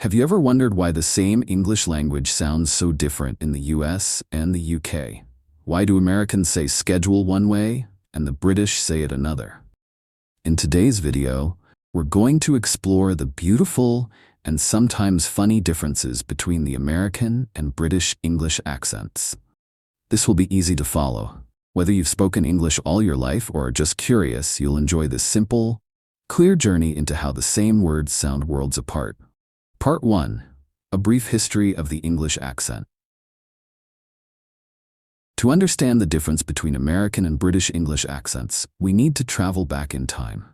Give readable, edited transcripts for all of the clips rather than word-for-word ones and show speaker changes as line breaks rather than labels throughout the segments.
Have you ever wondered why the same English language sounds so different in the US and the UK? Why do Americans say schedule one way and the British say it another? In today's video, we're going to explore the beautiful and sometimes funny differences between the American and British English accents. This will be easy to follow. Whether you've spoken English all your life or are just curious, you'll enjoy this simple, clear journey into how the same words sound worlds apart. Part 1. A brief history of the English accent. To understand the difference between American and British English accents, we need to travel back in time.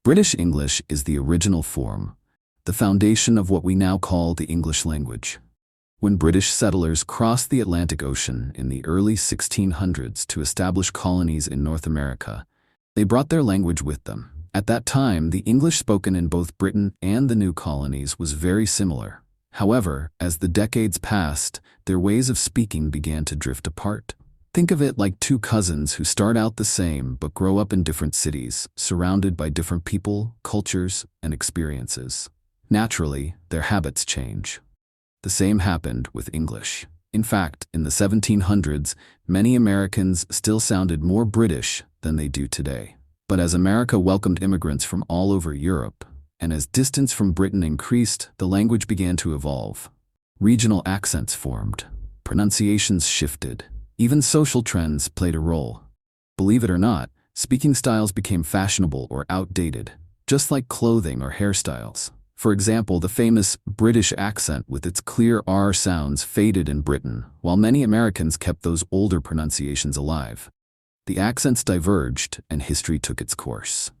British English is the original form, the foundation of what we now call the English language. When British settlers crossed the Atlantic Ocean in the early 1600s to establish colonies in North America, they brought their language with them. At that time, the English spoken in both Britain and the new colonies was very similar. However, as the decades passed, their ways of speaking began to drift apart. Think of it like two cousins who start out the same but grow up in different cities, surrounded by different people, cultures, and experiences. Naturally, their habits change. The same happened with English. In fact, in the 1700s, many Americans still sounded more British than they do today. But as America welcomed immigrants from all over Europe, and as distance from Britain increased, the language began to evolve. Regional accents formed, pronunciations shifted, even social trends played a role. Believe it or not, speaking styles became fashionable or outdated, just like clothing or hairstyles. For example, the famous British accent with its clear R sounds faded in Britain, while many Americans kept those older pronunciations alive. The accents diverged, and history took its course.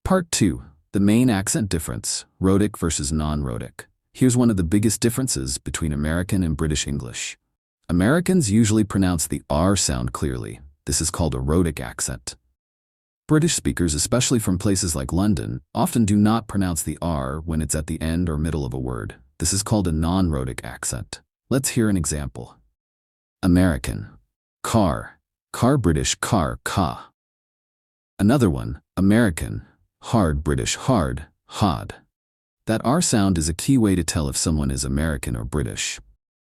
Part 2. The main accent difference, rhotic versus non-rhotic. Here's one of the biggest differences between American and British English. Americans usually pronounce the R sound clearly. This is called a rhotic accent. British speakers, especially from places like London, often do not pronounce the R when it's at the end or middle of a word. This is called a non-rhotic accent. Let's hear an example. American. Car. Car British car, ka. Another one, American. Hard British hard, hod. That R sound is a key way to tell if someone is American or British.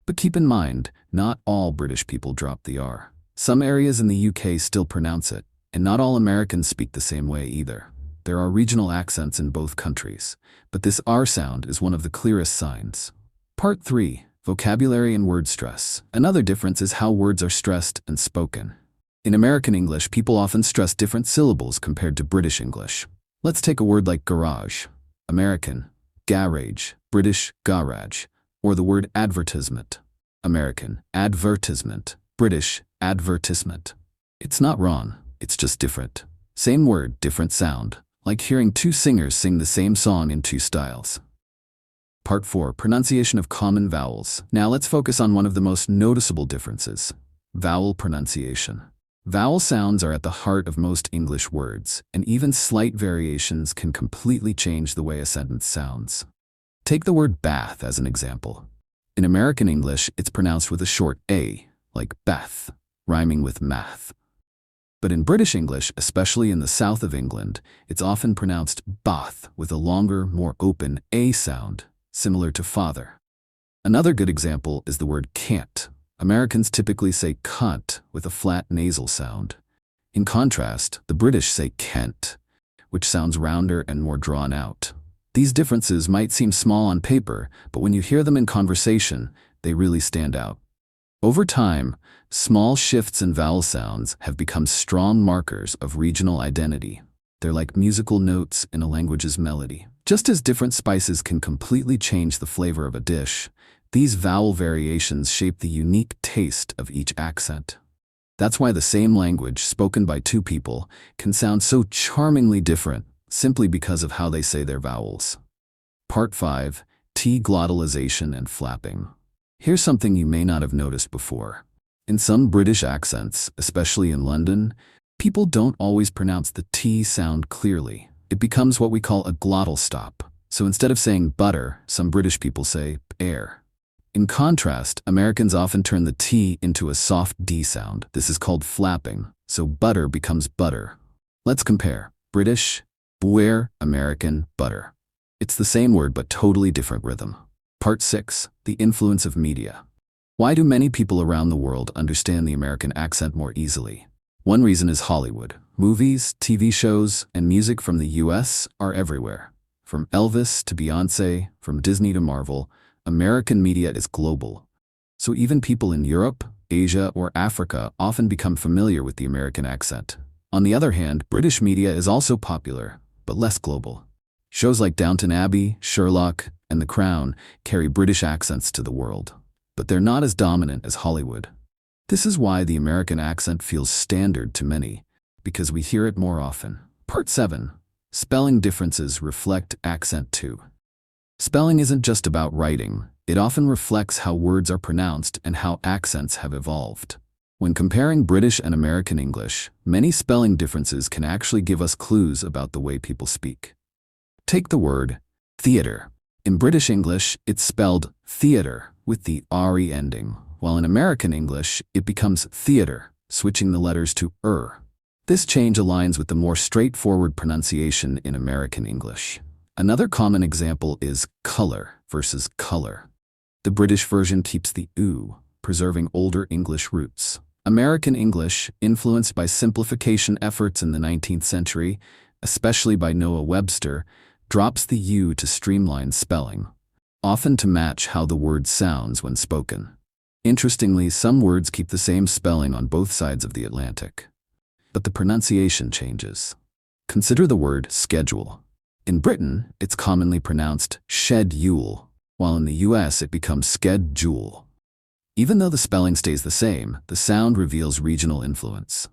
But keep in mind, not all British people drop the R. Some areas in the UK still pronounce it, and not all Americans speak the same way either. There are regional accents in both countries, but this R sound is one of the clearest signs. Part 3. Vocabulary and word stress. Another difference is how words are stressed and spoken. In American English, people often stress different syllables compared to British English. Let's take a word like garage. American, garage, British, garage. Or the word advertisement. American, advertisement, British, advertisement. It's not wrong, it's just different. Same word, different sound. Like hearing two singers sing the same song in two styles. Part 4. Pronunciation of common vowels. Now let's focus on one of the most noticeable differences. Vowel pronunciation. Vowel sounds are at the heart of most English words, and even slight variations can completely change the way a sentence sounds. Take the word bath as an example. In American English, it's pronounced with a short A, like bath, rhyming with math. But in British English, especially in the south of England, it's often pronounced bath with a longer, more open A sound, similar to father. Another good example is the word can't. Americans typically say can't with a flat nasal sound. In contrast, the British say can't, which sounds rounder and more drawn out. These differences might seem small on paper, but when you hear them in conversation, they really stand out. Over time, small shifts in vowel sounds have become strong markers of regional identity. They're like musical notes in a language's melody. Just as different spices can completely change the flavor of a dish, these vowel variations shape the unique taste of each accent. That's why the same language spoken by two people can sound so charmingly different simply because of how they say their vowels. Part 5. T-glottalization and flapping. Here's something you may not have noticed before. In some British accents, especially in London, people don't always pronounce the T sound clearly. It becomes what we call a glottal stop. So instead of saying butter, some British people say air. In contrast, Americans often turn the T into a soft D sound. This is called flapping, so butter becomes butter. Let's compare. British, buer, American, butter. It's the same word but totally different rhythm. Part 6. The influence of media. Why do many people around the world understand the American accent more easily? One reason is Hollywood. Movies, TV shows, and music from the US are everywhere. From Elvis to Beyoncé, from Disney to Marvel, American media is global. So even people in Europe, Asia, or Africa often become familiar with the American accent. On the other hand, British media is also popular, but less global. Shows like Downton Abbey, Sherlock, and The Crown carry British accents to the world, but they're not as dominant as Hollywood. This is why the American accent feels standard to many, because we hear it more often. Part 7. Spelling differences reflect accent too. Spelling isn't just about writing. It often reflects how words are pronounced and how accents have evolved. When comparing British and American English, many spelling differences can actually give us clues about the way people speak. Take the word theatre. In British English, it's spelled theatre with the RE ending, while in American English, it becomes theatre, switching the letters to This change aligns with the more straightforward pronunciation in American English. Another common example is colour versus colour. The British version keeps the U, preserving older English roots. American English, influenced by simplification efforts in the 19th century, especially by Noah Webster, drops the U to streamline spelling, often to match how the word sounds when spoken. Interestingly, some words keep the same spelling on both sides of the Atlantic, but the pronunciation changes. Consider the word schedule. In Britain, it's commonly pronounced schedule, while in the US it becomes schedule. Even though the spelling stays the same, the sound reveals regional influence.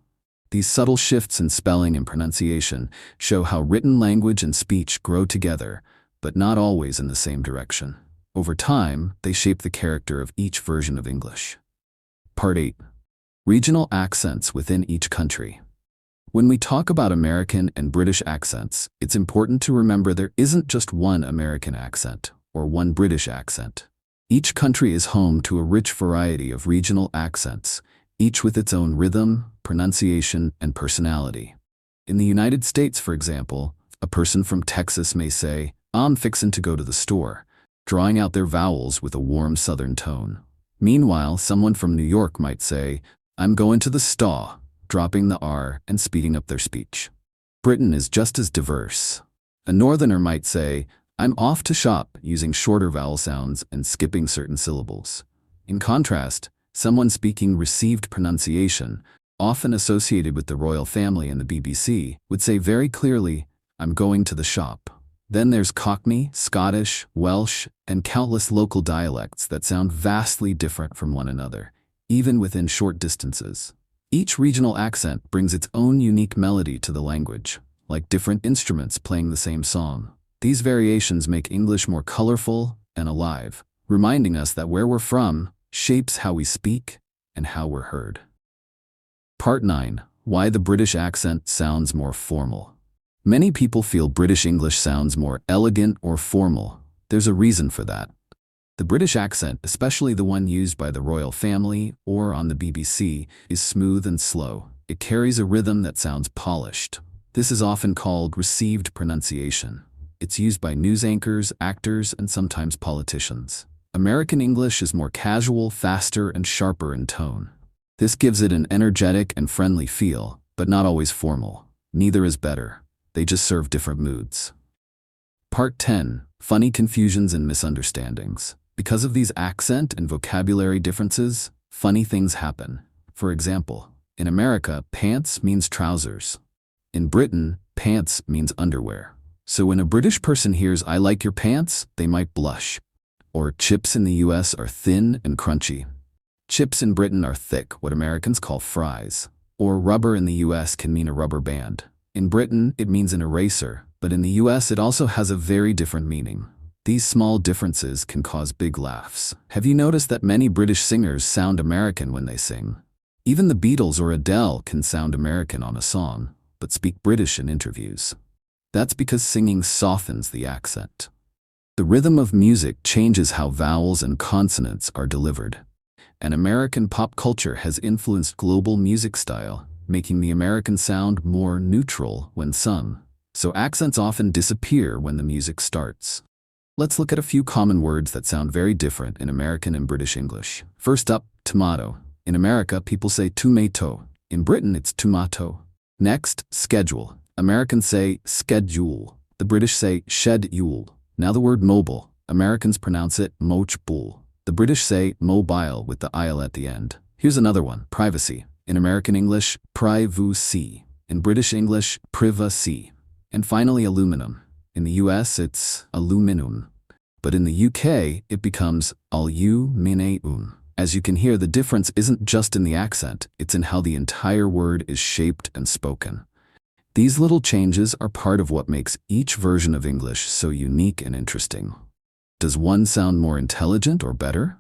These subtle shifts in spelling and pronunciation show how written language and speech grow together, but not always in the same direction. Over time, they shape the character of each version of English. Part 8. Regional accents within each country. When we talk about American and British accents, it's important to remember there isn't just one American accent or one British accent. Each country is home to a rich variety of regional accents, each with its own rhythm, pronunciation, and personality. In the United States, for example, a person from Texas may say, "I'm fixin' to go to the store," drawing out their vowels with a warm Southern tone. Meanwhile, someone from New York might say, "I'm going to the store," dropping the R and speeding up their speech. Britain is just as diverse. A Northerner might say, "I'm off to shop," using shorter vowel sounds and skipping certain syllables. In contrast, someone speaking received pronunciation, often associated with the royal family and the BBC, would say very clearly, "I'm going to the shop." Then there's Cockney, Scottish, Welsh, and countless local dialects that sound vastly different from one another, even within short distances. Each regional accent brings its own unique melody to the language, like different instruments playing the same song. These variations make English more colorful and alive, reminding us that where we're from shapes how we speak and how we're heard. Part 9. Why the British accent sounds more formal. Many people feel British English sounds more elegant or formal. There's a reason for that. The British accent, especially the one used by the royal family or on the BBC, is smooth and slow. It carries a rhythm that sounds polished. This is often called received pronunciation. It's used by news anchors, actors, and sometimes politicians. American English is more casual, faster, and sharper in tone. This gives it an energetic and friendly feel, but not always formal. Neither is better. They just serve different moods. Part 10. Funny confusions and misunderstandings. Because of these accent and vocabulary differences, funny things happen. For example, in America, pants means trousers. In Britain, pants means underwear. So when a British person hears "I like your pants," they might blush. Or chips in the US are thin and crunchy. Chips in Britain are thick, what Americans call fries. Or rubber in the US can mean a rubber band. In Britain, it means an eraser, but in the US it also has a very different meaning. These small differences can cause big laughs. Have you noticed that many British singers sound American when they sing? Even the Beatles or Adele can sound American on a song, but speak British in interviews. That's because singing softens the accent. The rhythm of music changes how vowels and consonants are delivered. And American pop culture has influenced global music style, making the American sound more neutral when sung. So accents often disappear when the music starts. Let's look at a few common words that sound very different in American and British English. First up, tomato. In America, people say tomato. In Britain, it's tomato. Next, schedule. Americans say schedule. The British say schedule. Now the word mobile. Americans pronounce it mochbul. The British say mobile with the il at the end. Here's another one, privacy. In American English, privacy. In British English, privacy. And finally, aluminum. In the US, it's aluminum. But in the UK, it becomes aluminum. As you can hear, the difference isn't just in the accent, it's in how the entire word is shaped and spoken. These little changes are part of what makes each version of English so unique and interesting. Does one sound more intelligent or better?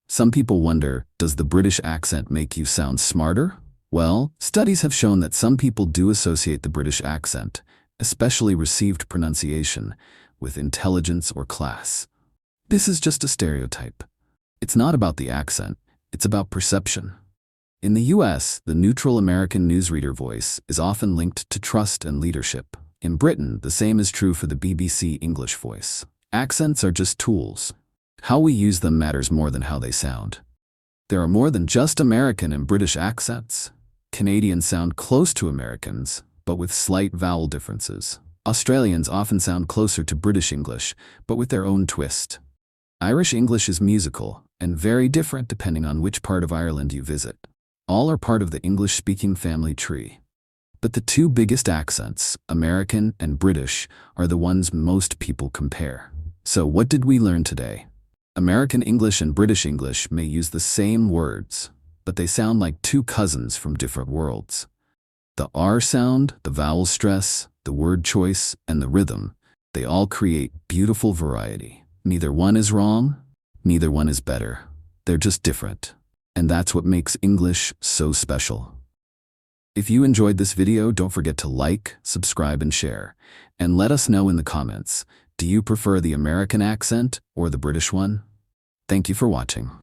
Some people wonder, does the British accent make you sound smarter? Well, studies have shown that some people do associate the British accent, especially received pronunciation, with intelligence or class. This is just a stereotype. It's not about the accent, it's about perception. In the US, the neutral American newsreader voice is often linked to trust and leadership. In Britain, the same is true for the BBC English voice. Accents are just tools. How we use them matters more than how they sound. There are more than just American and British accents. Canadians sound close to Americans, but with slight vowel differences. Australians often sound closer to British English, but with their own twist. Irish English is musical and very different depending on which part of Ireland you visit. All are part of the English-speaking family tree. But the two biggest accents, American and British, are the ones most people compare. So what did we learn today? American English and British English may use the same words, but they sound like two cousins from different worlds. The R sound, the vowel stress, the word choice, and the rhythm, they all create beautiful variety. Neither one is wrong, neither one is better. They're just different. And that's what makes English so special. If you enjoyed this video, don't forget to like, subscribe, and share. And let us know in the comments, do you prefer the American accent or the British one? Thank you for watching.